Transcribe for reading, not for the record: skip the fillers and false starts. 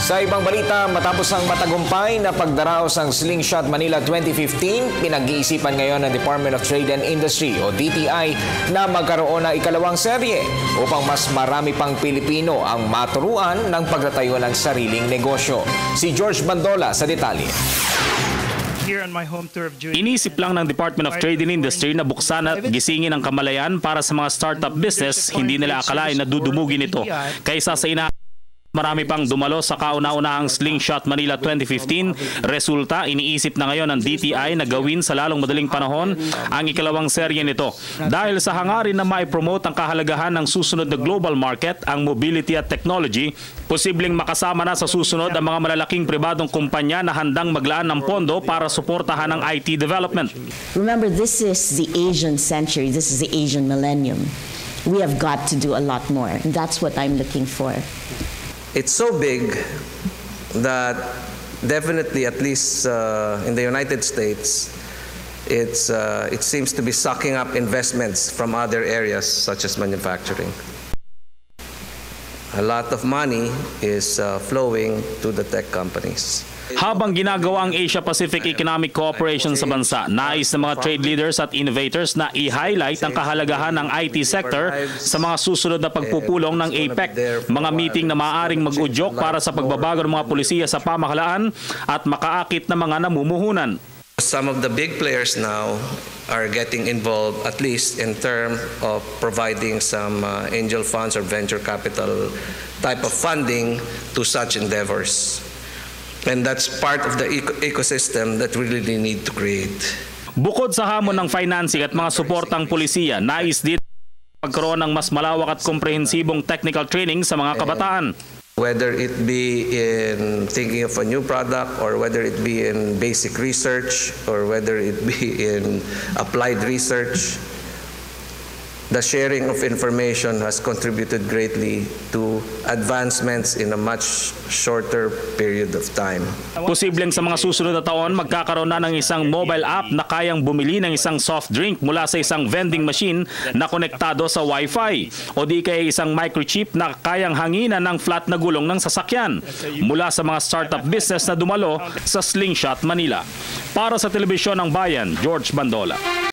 Sa ibang balita, matapos ang matagumpay na pagdaraos ng Slingshot Manila 2015, pinag-iisipan ngayon ng Department of Trade and Industry o DTI na magkaroon ng ikalawang serye upang mas marami pang Pilipino ang maturuan ng pagtatayo ng sariling negosyo. Si George Bandola sa detalye. Inisip lang ng Department of Trade and Industry na buksan at gisingin ang kamalayan para sa mga startup business. Hindi nila akalain na dudumugin ito kaysa sa marami pang dumalo sa kauna-unahang Slingshot Manila 2015. Resulta, iniisip na ngayon ng DTI na gawin sa lalong madaling panahon ang ikalawang serye nito. Dahil sa hangarin na mai-promote ang kahalagahan ng susunod na global market, ang mobility at technology, posibleng makasama na sa susunod ang mga malalaking pribadong kumpanya na handang maglaan ng pondo para suportahan ang IT development. Remember, this is the Asian century. This is the Asian millennium. We have got to do a lot more. And that's what I'm looking for. It's so big that definitely, at least in the United States, it seems to be sucking up investments from other areas such as manufacturing. A lot of money is flowing to the tech companies. Habang ginagawa ang Asia-Pacific Economic Cooperation sa bansa, nais ng mga trade leaders at innovators na i-highlight ang kahalagahan ng IT sector sa mga susunod na pagpupulong ng APEC. Mga meeting na maaaring mag-udyok para sa pagbabago ng mga pulisiya sa pamahalaan at makaakit na mga namumuhunan. Some of the big players now are getting involved, at least in terms of providing some angel funds or venture capital type of funding to such endeavors. And that's part of the ecosystem that we really need to create. Bukod sa hamon ng financing at mga suportang pulisiya, nais din pagkaroon ng mas malawak at komprehensibong technical training sa mga kabataan. Whether it be in thinking of a new product, or whether it be in basic research, or whether it be in applied research, the sharing of information has contributed greatly to advancements in a much shorter period of time. Posibleng sa mga susunod na taon, magkakaroon na ng isang mobile app na kayang bumili ng isang soft drink mula sa isang vending machine na konektado sa Wi-Fi, o di kaya isang microchip na kayang hanginan ng flat na gulong ng sasakyan, mula sa mga startup business na dumalo sa Slingshot Manila. Para sa Telebisyon ng Bayan, George Bandola.